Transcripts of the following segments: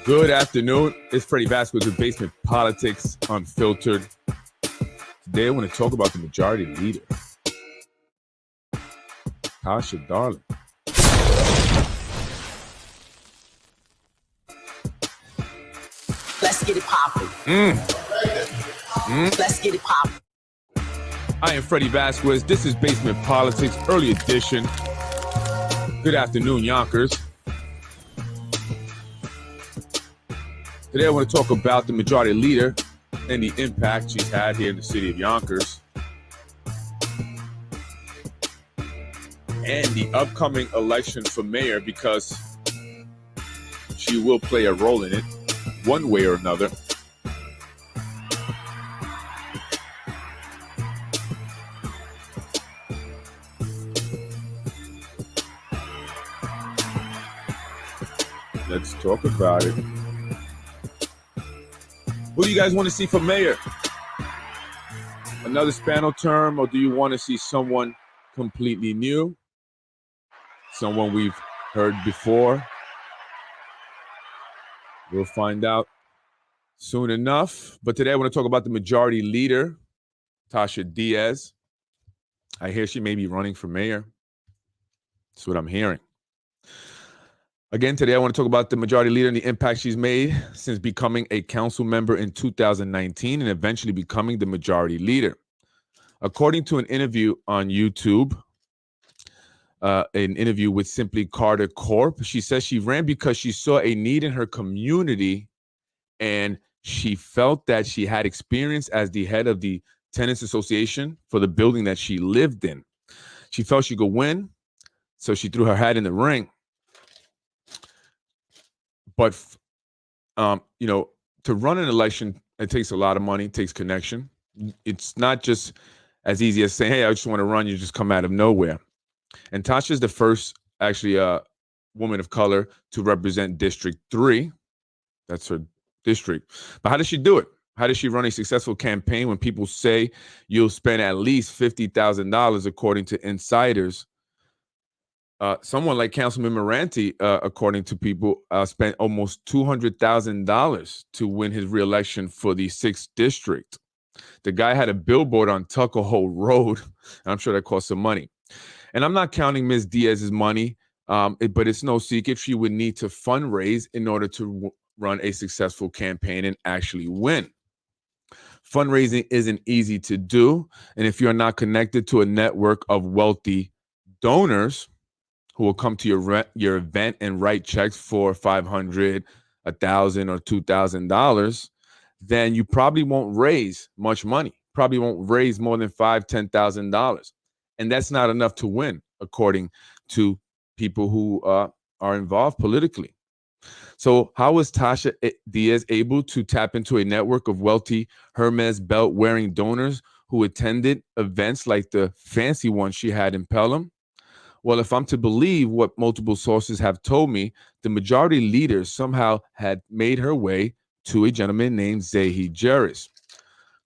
Good afternoon. It's Freddie Vasquez with Basement Politics Unfiltered. Today I want to talk about the majority leader, Tasha, darling. Let's get it popping. Let's get it popping. I am Freddie Vasquez. This is Basement Politics, early edition. Good afternoon, Yonkers. Today I want to talk about the majority leader and the impact she's had here in the city of Yonkers and the upcoming election for mayor, because she will play a role in it one way or another. Let's talk about it. Who do you guys want to see for mayor? Another Spanish term, or do you want to see someone completely new? Someone we've heard before? We'll find out soon enough. But today I want to talk about the majority leader, Tasha Diaz. I hear she may be running for mayor. That's what I'm hearing. Again, today I want to talk about the majority leader and the impact she's made since becoming a council member in 2019 and eventually becoming the majority leader. According to an interview on YouTube, an interview with Simply Carter Corp., she says she ran because she saw a need in her community and she felt that she had experience as the head of the Tenants Association for the building that she lived in. She felt she could win, so she threw her hat in the ring. But, to run an election, it takes a lot of money, it takes connection. It's not just as easy as saying, hey, I just want to run, you just come out of nowhere. And Tasha is the first, woman of color to represent District 3. That's her district. But how does she do it? How does she run a successful campaign when people say you'll spend at least $50,000 according to insiders? Someone like Councilman Moranti, according to people, spent almost $200,000 to win his reelection for the 6th district. The guy had a billboard on Tucker Hole Road, and I'm sure that cost some money. And I'm not counting Ms. Diaz's money, but it's no secret she would need to fundraise in order to run a successful campaign and actually win. Fundraising isn't easy to do, and if you're not connected to a network of wealthy donors who will come to your event and write checks for $500, $1,000, or $2,000, then you probably won't raise much money. Probably won't raise more than $5,000, $10,000, and that's not enough to win, according to people who are involved politically. So how was Tasha Diaz able to tap into a network of wealthy Hermes belt-wearing donors who attended events like the fancy one she had in Pelham? Well, if I'm to believe what multiple sources have told me, the majority leader somehow had made her way to a gentleman named Zahi Jeris.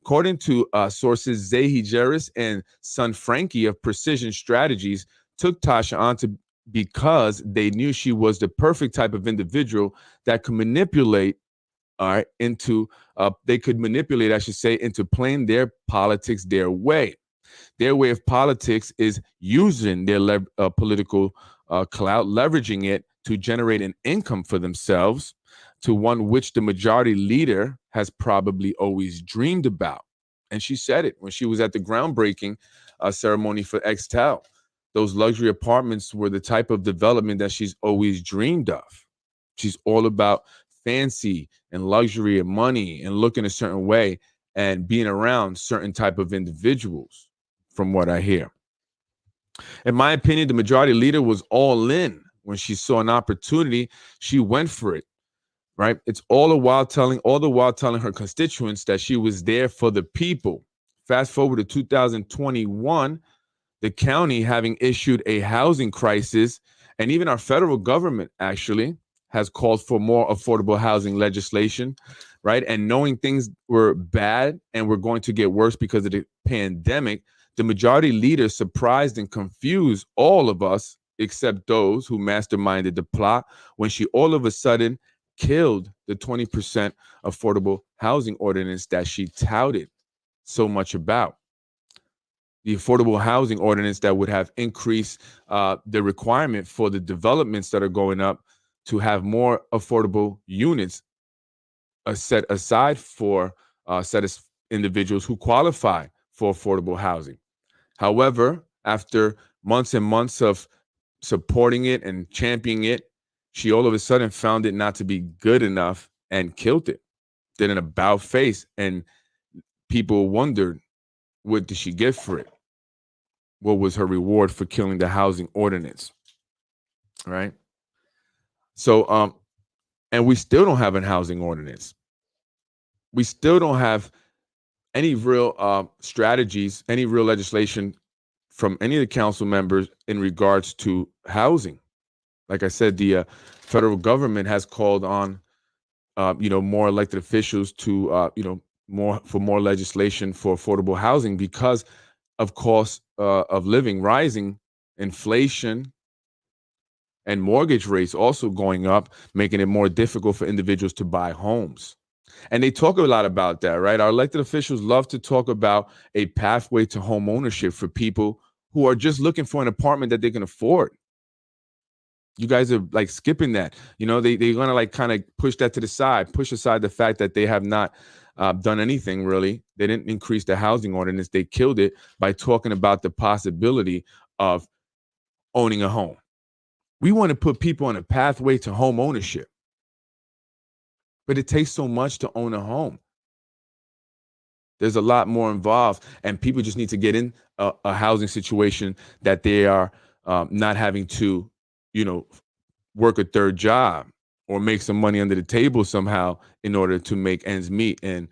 According to sources, Zahi Jeris and son Frankie of Precision Strategies took Tasha on because they knew she was the perfect type of individual that could manipulate into playing their politics their way. Their way of politics is using their political clout, leveraging it to generate an income for themselves, to one which the majority leader has probably always dreamed about. And she said it when she was at the groundbreaking ceremony for Extel. Those luxury apartments were the type of development that she's always dreamed of. She's all about fancy and luxury and money and looking a certain way and being around certain type of individuals, from what I hear. In my opinion, the majority leader was all in. When she saw an opportunity, she went for it, right? It's all the while telling her constituents that she was there for the people. Fast forward to 2021, the county having issued a housing crisis, and even our federal government actually has called for more affordable housing legislation, right? And knowing things were bad and were going to get worse because of the pandemic, the majority leader surprised and confused all of us except those who masterminded the plot when she all of a sudden killed the 20% affordable housing ordinance that she touted so much about. The affordable housing ordinance that would have increased the requirement for the developments that are going up to have more affordable units set aside for individuals who qualify for affordable housing. However, after months and months of supporting it and championing it, she all of a sudden found it not to be good enough and killed it. Did an about face, and people wondered, what did she get for it? What was her reward for killing the housing ordinance? Right. So, and we still don't have a housing ordinance. We still don't have any real strategies, any real legislation from any of the council members in regards to housing. Like I said, the federal government has called on, more elected officials to, more legislation for affordable housing because of cost of living rising, inflation, and mortgage rates also going up, making it more difficult for individuals to buy homes. And they talk a lot about that, right? Our elected officials love to talk about a pathway to home ownership for people who are just looking for an apartment that they can afford. You guys are like skipping that. They're going to like kind of push that to the side, push aside the fact that they have not done anything really. They didn't increase the housing ordinance. They killed it by talking about the possibility of owning a home. We want to put people on a pathway to home ownership. But it takes so much to own a home. There's a lot more involved, and people just need to get in a housing situation that they are not having to, work a third job or make some money under the table somehow in order to make ends meet and,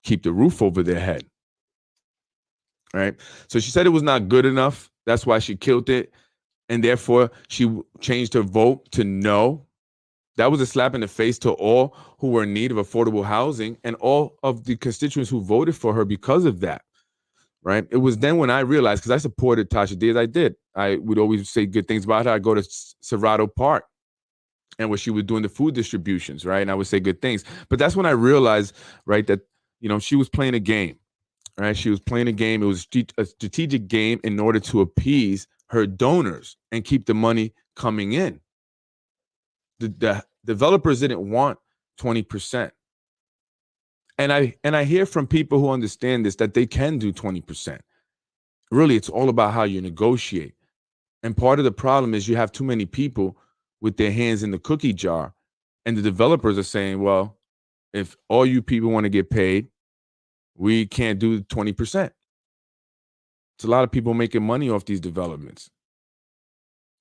keep the roof over their head. Right. So she said it was not good enough. That's why she killed it. And therefore, she changed her vote to no. That was a slap in the face to all who were in need of affordable housing and all of the constituents who voted for her because of that, right? It was then when I realized, because I supported Tasha Diaz, I did. I would always say good things about her. I'd go to Cerrado Park and where she was doing the food distributions, right? And I would say good things. But that's when I realized, right, that, she was playing a game, right? She was playing a game. It was a strategic game in order to appease her donors and keep the money coming in. The developers didn't want 20%. And I hear from people who understand this that they can do 20%. Really, it's all about how you negotiate. And part of the problem is you have too many people with their hands in the cookie jar. And the developers are saying, well, if all you people want to get paid, we can't do 20%. It's a lot of people making money off these developments.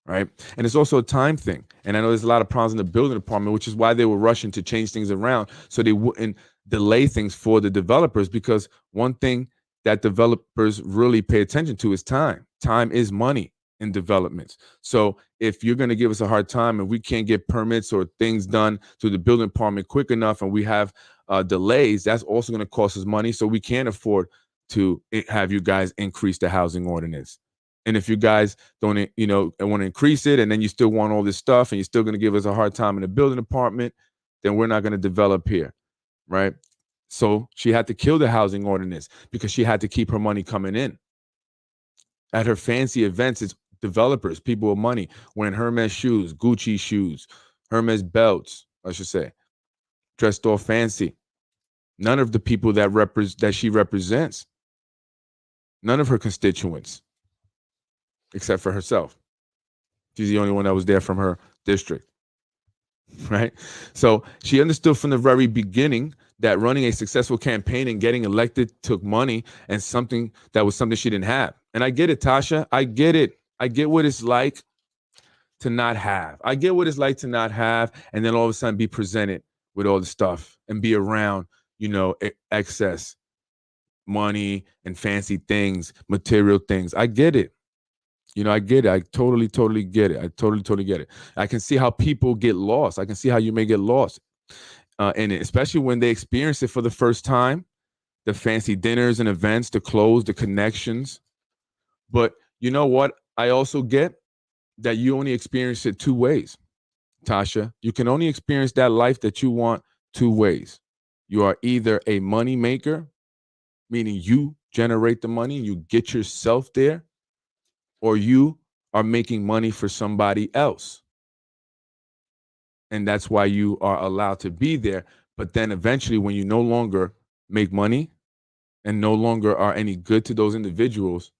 Right. And it's also a time thing. And I know there's a lot of problems in the building department, which is why they were rushing to change things around so they wouldn't delay things for the developers, because one thing that developers really pay attention to is time. Time is money in developments. So if you're going to give us a hard time and we can't get permits or things done to the building department quick enough and we have delays, that's also going to cost us money. So we can't afford to have you guys increase the housing ordinance. And if you guys don't, want to increase it and then you still want all this stuff and you're still going to give us a hard time in the building department, then we're not going to develop here, right? So she had to kill the housing ordinance because she had to keep her money coming in. At her fancy events, it's developers, people with money, wearing Hermes shoes, Gucci shoes, Hermes belts, I should say, dressed all fancy. None of the people that she represents, none of her constituents, except for herself. She's the only one that was there from her district, right? So she understood from the very beginning that running a successful campaign and getting elected took money and something she didn't have. And I get it, Tasha. I get it. I get what it's like to not have. I get what it's like to not have and then all of a sudden be presented with all the stuff and be around, excess money and fancy things, material things. I get it. I get it. I totally get it. I totally get it. I can see how people get lost. I can see how you may get lost in it, especially when they experience it for the first time, the fancy dinners and events, the clothes, the connections. But you know what? I also get that you only experience it two ways. Tasha, you can only experience that life that you want two ways. You are either a money maker, meaning you generate the money, you get yourself there, or you are making money for somebody else. And that's why you are allowed to be there. But then eventually, when you no longer make money and no longer are any good to those individuals,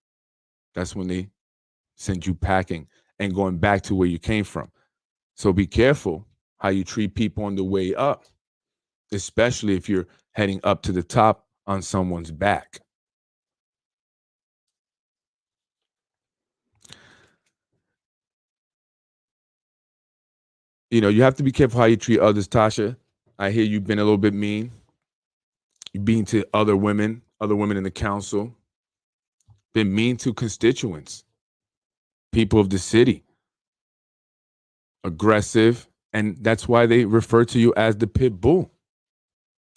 that's when they send you packing and going back to where you came from. So be careful how you treat people on the way up, especially if you're heading up to the top on someone's back. You know, you have to be careful how you treat others, Tasha. I hear you've been a little bit mean. You've been to other women in the council, been mean to constituents, people of the city, aggressive, and that's why they refer to you as the pit bull.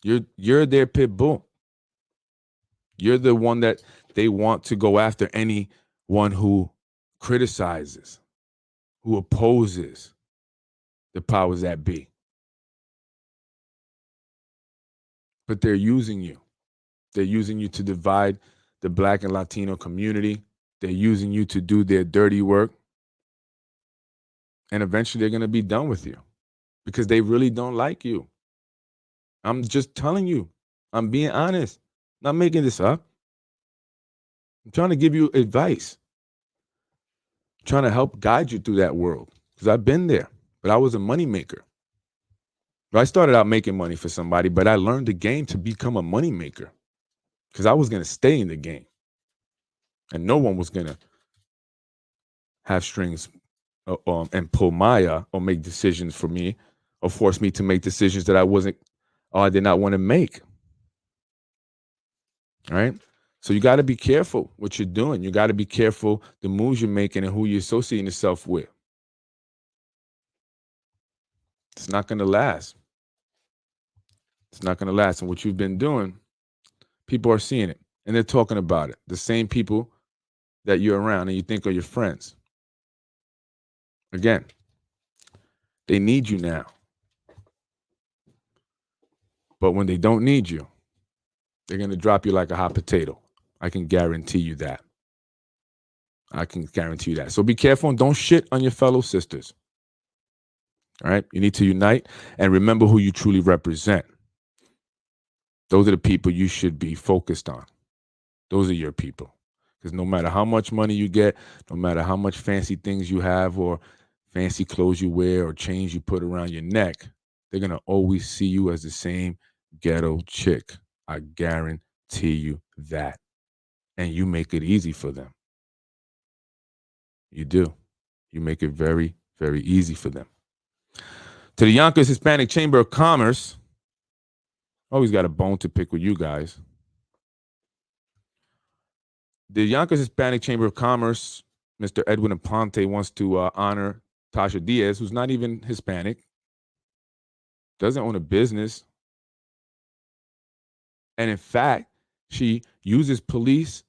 You're their pit bull. You're the one that they want to go after, anyone who criticizes, who opposes the powers that be. But they're using you. They're using you to divide the Black and Latino community. They're using you to do their dirty work. And eventually they're going to be done with you because they really don't like you. I'm just telling you. I'm being honest. Not making this up. I'm trying to give you advice. I'm trying to help guide you through that world because I've been there, but I was a money maker. I started out making money for somebody, but I learned the game to become a money maker because I was going to stay in the game. And no one was going to have strings and pull my or make decisions for me or force me to make decisions that I did not want to make. All right. So you got to be careful what you're doing. You got to be careful the moves you're making and who you're associating yourself with. It's not going to last. It's not going to last. And what you've been doing, people are seeing it and they're talking about it. The same people that you're around and you think are your friends. Again, they need you now. But when they don't need you, they're going to drop you like a hot potato. I can guarantee you that. I can guarantee you that. So be careful and don't shit on your fellow sisters. All right? You need to unite and remember who you truly represent. Those are the people you should be focused on. Those are your people. Because no matter how much money you get, no matter how much fancy things you have or fancy clothes you wear or chains you put around your neck, they're going to always see you as the same ghetto chick. I guarantee you that. And you make it easy for them. You do. You make it very, very easy for them. To the Yonkers Hispanic Chamber of Commerce, always got a bone to pick with you guys. The Yonkers Hispanic Chamber of Commerce, Mr. Edwin Aponte, wants to honor Tasha Diaz, who's not even Hispanic, doesn't own a business. And in fact, she uses police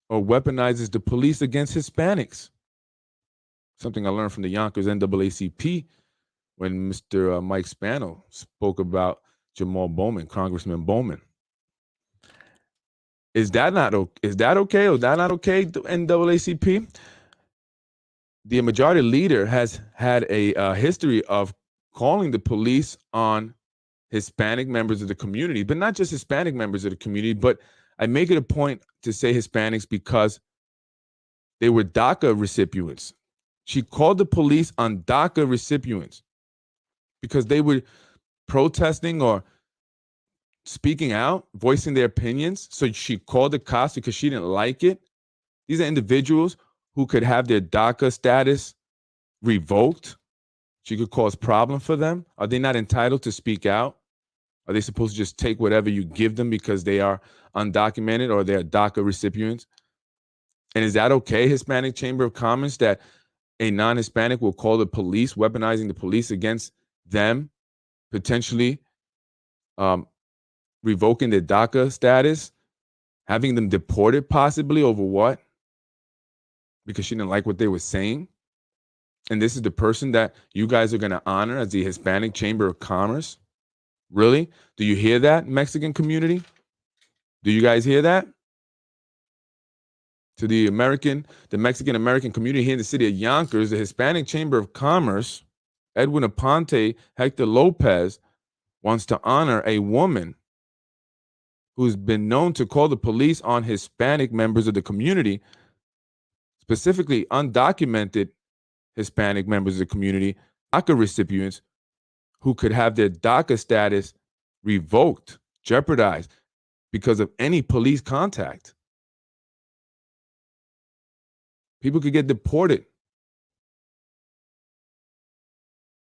or weaponizes the police against Hispanics. Something I learned from the Yonkers NAACP when Mr. Mike Spano spoke about Jamal Bowman, Congressman Bowman. Is that okay? Or is that not okay, the NAACP? The majority leader has had a history of calling the police on Hispanic members of the community, but not just Hispanic members of the community, but I make it a point to say Hispanics because they were DACA recipients. She called the police on DACA recipients because they were protesting or speaking out, voicing their opinions. So she called the cops because she didn't like it. These are individuals who could have their DACA status revoked. She could cause problem for them. Are they not entitled to speak out? Are they supposed to just take whatever you give them because they are undocumented or they're DACA recipients? And is that okay, Hispanic Chamber of Commerce, that a non-Hispanic will call the police, weaponizing the police against them, potentially revoking their DACA status, having them deported possibly over what? Because she didn't like what they were saying? And this is the person that you guys are going to honor as the Hispanic Chamber of Commerce? Really? Do you hear that, Mexican community? Do you guys hear that? To the Mexican American community here in the city of Yonkers, the Hispanic Chamber of Commerce, Edwin Aponte, Hector Lopez, wants to honor a woman who's been known to call the police on Hispanic members of the community, specifically undocumented Hispanic members of the community, DACA recipients who could have their DACA status revoked, jeopardized because of any police contact. People could get deported.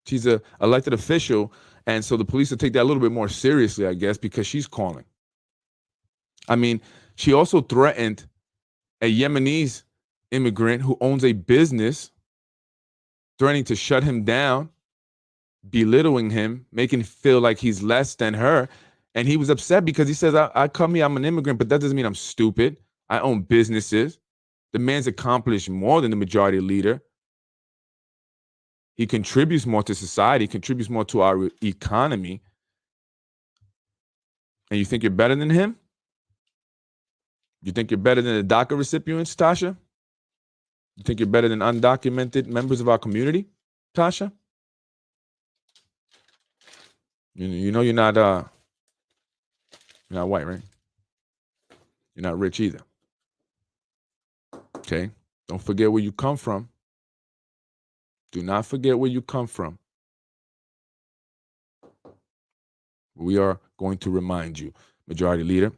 She's an elected official, and so the police will take that a little bit more seriously, I guess, because she's calling. I mean, she also threatened a Yemenese immigrant who owns a business, threatening to shut him down, belittling him, making him feel like he's less than her. And he was upset because he says, I come here, I'm an immigrant, but that doesn't mean I'm stupid. I own businesses. The man's accomplished more than the majority leader. He contributes more to society, contributes more to our economy. And you think you're better than him? You think you're better than the DACA recipients, Tasha? You think you're better than undocumented members of our community, Tasha? You know you're not white, right? You're not rich either. Okay? Don't forget where you come from. Do not forget where you come from. We are going to remind you, Majority Leader,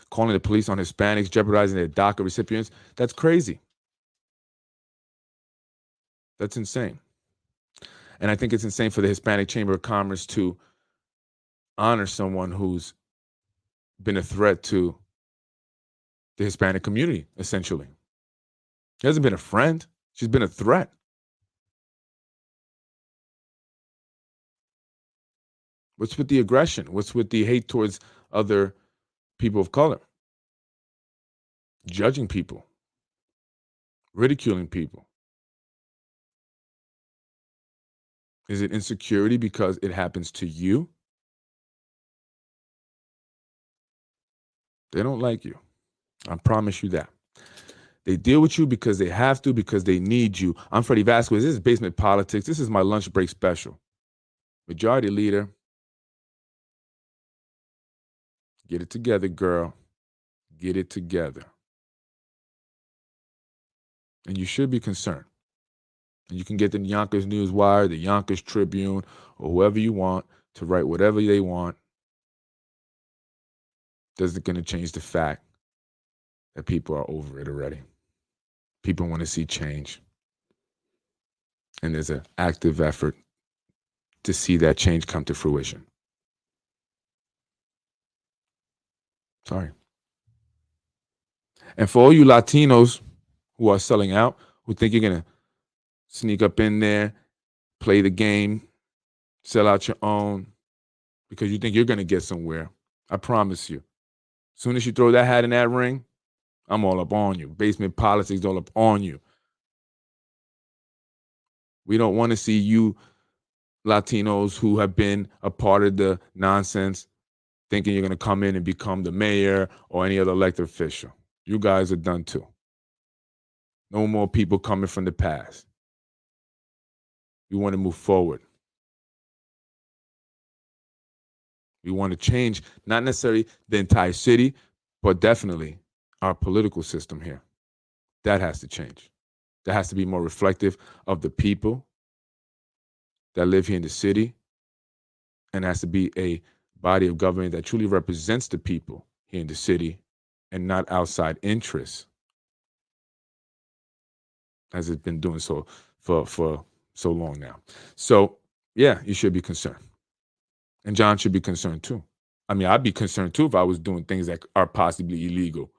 calling the police on Hispanics, jeopardizing their DACA recipients. That's crazy. That's insane. And I think it's insane for the Hispanic Chamber of Commerce to honor someone who's been a threat to the Hispanic community, essentially. She hasn't been a friend. She's been a threat. What's with the aggression? What's with the hate towards other people of color? Judging people, ridiculing people. Is it insecurity because it happens to you? They don't like you. I promise you that. They deal with you because they have to, because they need you. I'm Freddie Vasquez. This is Basement Politics. This is my lunch break special. Majority Leader, get it together, girl. Get it together. And you should be concerned. And you can get the Yonkers News Wire, the Yonkers Tribune, or whoever you want to write whatever they want. Doesn't going to change the fact that people are over it already. People want to see change. And there's an active effort to see that change come to fruition. Sorry. And for all you Latinos who are selling out, who think you're going to sneak up in there, play the game, sell out your own, because you think you're going to get somewhere, I promise you. As soon as you throw that hat in that ring, I'm all up on you. Basement Politics all up on you. We don't want to see you Latinos who have been a part of the nonsense thinking you're going to come in and become the mayor or any other elected official. You guys are done too. No more people coming from the past. We want to move forward. We want to change, not necessarily the entire city, but definitely our political system here. That has to change. That has to be more reflective of the people that live here in the city, and has to be a body of government that truly represents the people here in the city and not outside interests, as it's been doing so for so long now. So, yeah, you should be concerned. And John should be concerned too. I mean, I'd be concerned too if I was doing things that are possibly illegal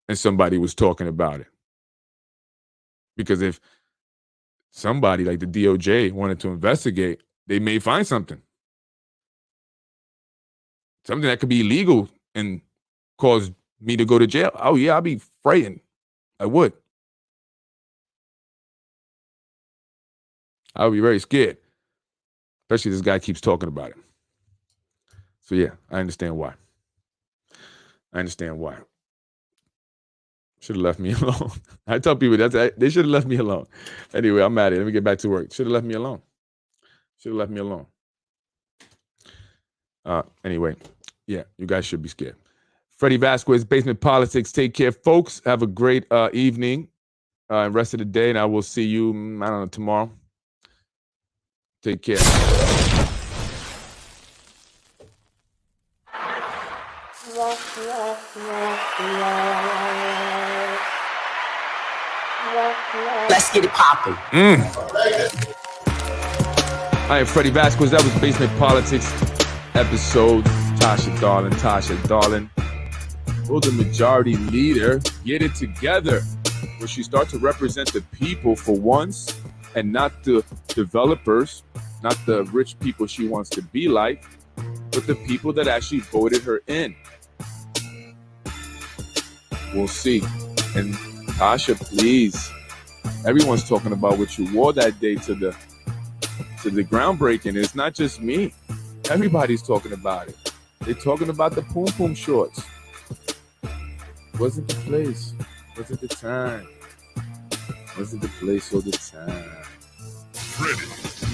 and somebody was talking about it. Because if somebody like the DOJ wanted to investigate, they may find something. Something that could be illegal and cause me to go to jail. Oh, yeah, I'd be frightened. I would. I would be very scared. Especially this guy keeps talking about it. So yeah, I understand why. Should have left me alone. I tell people they should have left me alone. Anyway, I'm at it. Let me get back to work. Should have left me alone. Anyway, yeah, you guys should be scared. Freddie Vasquez, Basement Politics. Take care, folks. Have a great evening and rest of the day, and I will see you, I don't know, tomorrow. Take care. Let's get it popping. All right, Freddie Vasquez. That was Basement Politics episode. Tasha, darling. Will the majority leader get it together? Will she start to represent the people for once and not the developers, not the rich people she wants to be like, but the people that actually voted her in? We'll see. And Tasha, please. Everyone's talking about what you wore that day to the groundbreaking. It's not just me. Everybody's talking about it. They're talking about the poom poom shorts. Wasn't the place. Wasn't the time. Wasn't the place or the time. Freddie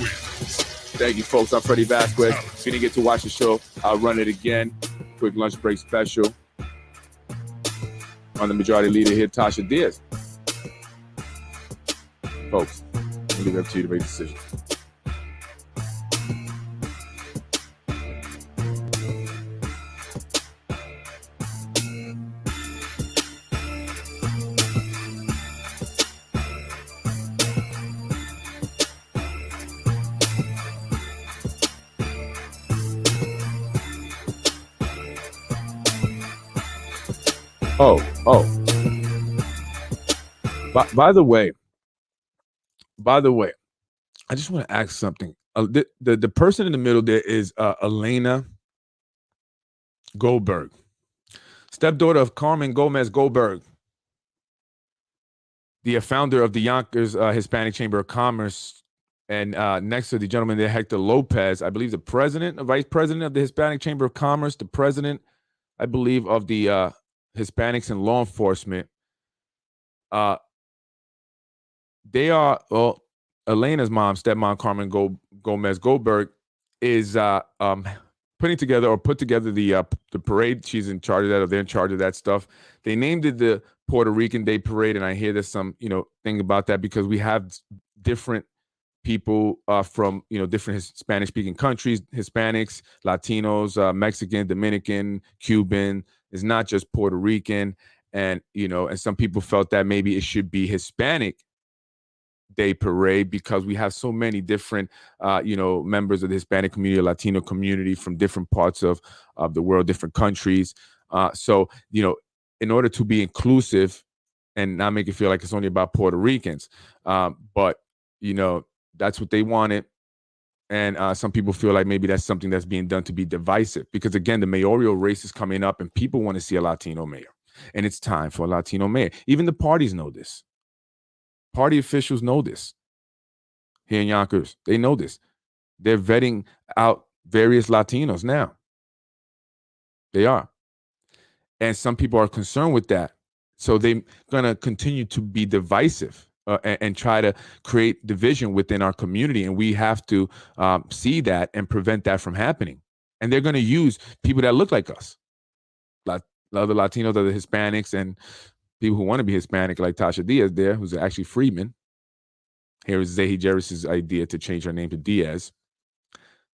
wins. Thank you, folks. I'm Freddie Vasquez. If you didn't get to watch the show, I'll run it again. Quick lunch break special. On the majority leader here, Tasha Diaz. Folks, I'll leave it up to you to make a decision. By the way, I just want to ask something. The person in the middle there is Elena Goldberg, stepdaughter of Carmen Gomez Goldberg, the founder of the Yonkers Hispanic Chamber of Commerce, and next to the gentleman there, Hector Lopez, I believe the president, vice president of the Hispanic Chamber of Commerce, the president, I believe, of the Hispanics in law enforcement. They are, well, Elena's mom, stepmom, Carmen Gomez Goldberg, is put together the parade. She's in charge of that, or they're in charge of that stuff. They named it the Puerto Rican Day Parade, and I hear there's some, thing about that because we have different people from, different Spanish-speaking countries, Hispanics, Latinos, Mexican, Dominican, Cuban. It's not just Puerto Rican, and and some people felt that maybe it should be Hispanic Day Parade because we have so many different, members of the Hispanic community, Latino community from different parts of the world, different countries. So, in order to be inclusive and not make it feel like it's only about Puerto Ricans, but, that's what they wanted. And some people feel like maybe that's something that's being done to be divisive because, again, the mayoral race is coming up and people want to see a Latino mayor. And it's time for a Latino mayor. Even the parties know this. Party officials know this. Here in Yonkers, they know this. They're vetting out various Latinos now. They are. And some people are concerned with that. So they're going to continue to be divisive and try to create division within our community. And we have to see that and prevent that from happening. And they're going to use people that look like us, other Latinos, other Hispanics, and people who want to be Hispanic, like Tasha Diaz there, who's actually freedman. Here is Zahi Jerris's idea to change her name to Diaz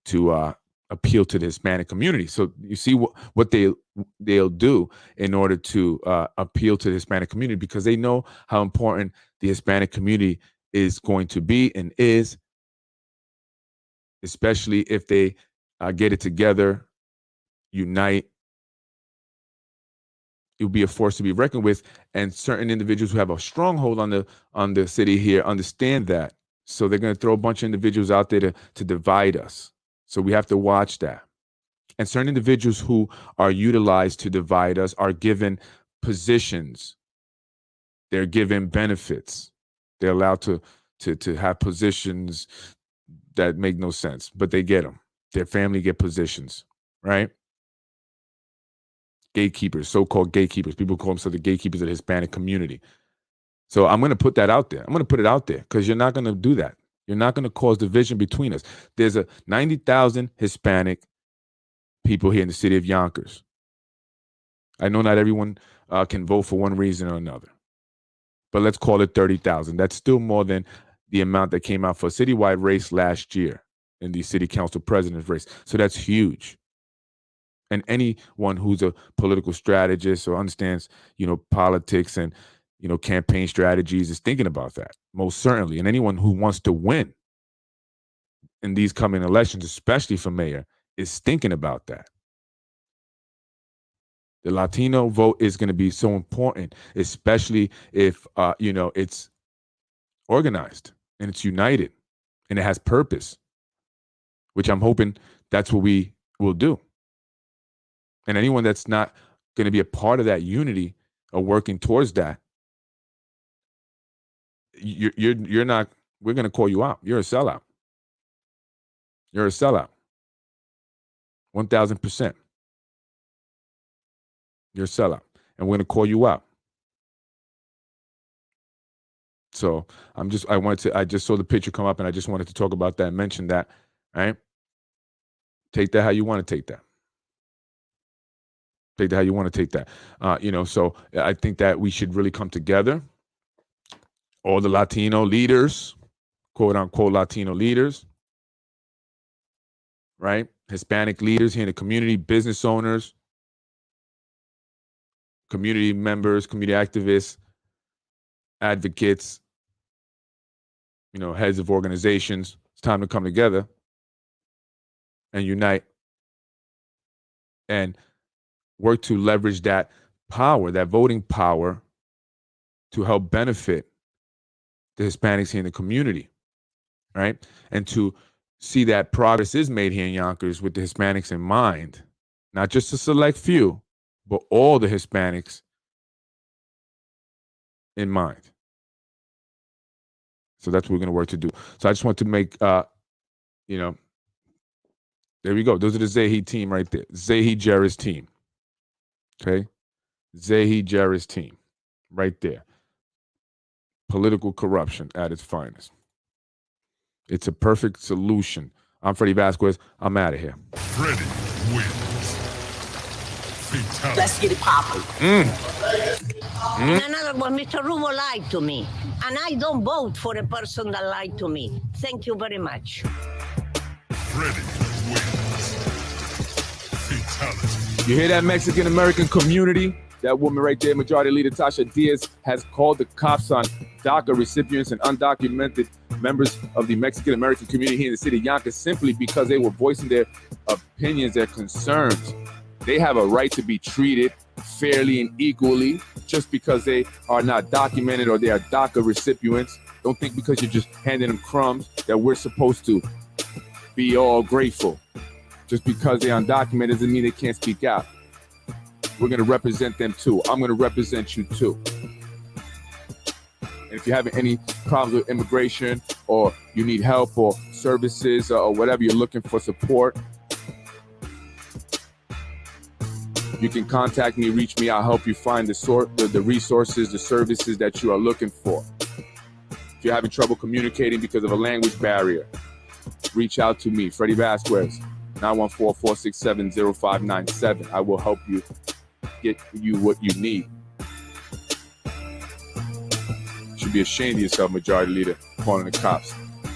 to appeal to the Hispanic community. So you see what they'll do in order to appeal to the Hispanic community because they know how important the Hispanic community is going to be and is, especially if they get it together, unite. It will be a force to be reckoned with, and certain individuals who have a stronghold on the city here understand that. So they're going to throw a bunch of individuals out there to divide us. So we have to watch that. And certain individuals who are utilized to divide us are given positions. They're given benefits. They're allowed to to have positions that make no sense, but they get them. Their family get positions, right? Gatekeepers, so-called gatekeepers. People call themselves the gatekeepers of the Hispanic community. So I'm going to put that out there. I'm going to put it out there because you're not going to do that. You're not going to cause division between us. There's a 90,000 Hispanic people here in the city of Yonkers. I know not everyone can vote for one reason or another, but let's call it 30,000. That's still more than the amount that came out for a citywide race last year in the city council president's race. So that's huge. And anyone who's a political strategist or understands, politics and, campaign strategies is thinking about that, most certainly. And anyone who wants to win in these coming elections, especially for mayor, is thinking about that. The Latino vote is going to be so important, especially if, it's organized and it's united and it has purpose, which I'm hoping that's what we will do. And anyone that's not going to be a part of that unity or working towards that, you're not, we're going to call you out. You're a sellout. You're a sellout. 1,000%. You're a sellout. And we're going to call you out. So I just saw the picture come up and I just wanted to talk about that and mention that, right? Take that how you want to take that. Take that how you want to take that. So I think that we should really come together. All the Latino leaders, quote unquote Latino leaders, right? Hispanic leaders here in the community, business owners, community members, community activists, advocates, heads of organizations. It's time to come together and unite and work to leverage that power, that voting power, to help benefit the Hispanics here in the community, right? And to see that progress is made here in Yonkers with the Hispanics in mind, not just a select few, but all the Hispanics in mind. So that's what we're going to work to do. So I just want to make, there we go. Those are the Zahi team right there. Zahi Jarrett's team. Okay? Zahi Jarrett's team right there. Political corruption at its finest. It's a perfect solution. I'm Freddie Vasquez. I'm out of here. Freddie wins. Fatality. Let's get it popping. And another one, Mr. Rubo lied to me. And I don't vote for a person that lied to me. Thank you very much. Freddie wins. Fatality. You hear that, Mexican American community? That woman right there, Majority Leader Tasha Diaz, has called the cops on DACA recipients and undocumented members of the Mexican American community here in the city of Yonkers simply because they were voicing their opinions, their concerns. They have a right to be treated fairly and equally just because they are not documented or they are DACA recipients. Don't think because you're just handing them crumbs that we're supposed to be all grateful. Just because they're undocumented doesn't mean they can't speak out. We're going to represent them too. I'm going to represent you too. And if you're having any problems with immigration or you need help or services or whatever, you're looking for support, you can contact me, reach me. I'll help you find the resources, the services that you are looking for. If you're having trouble communicating because of a language barrier, reach out to me, Freddie Vasquez, 914-467-0597. I will help you get you what you need. You should be ashamed of yourself, Majority Leader, calling the cops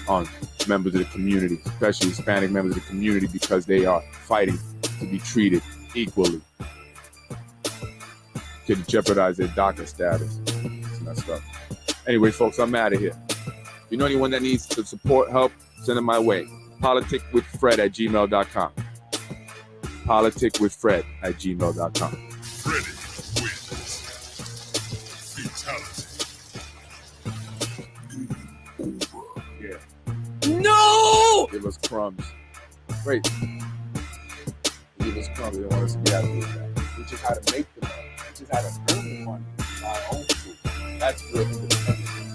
on members of the community, especially Hispanic members of the community, because they are fighting to be treated equally. Could jeopardize their DACA status. It's messed up. Anyway, folks, I'm out of here. You know anyone that needs the support, help, send them my way. politicwithfred@gmail.com. politicwithfred@gmail.com. Freddie wins. Fatality. Yeah. No! Give us crumbs. Great. Give us crumbs. They don't want us to be out of this. We just how to make the money. We just how to earn the money by our own food. That's real independence.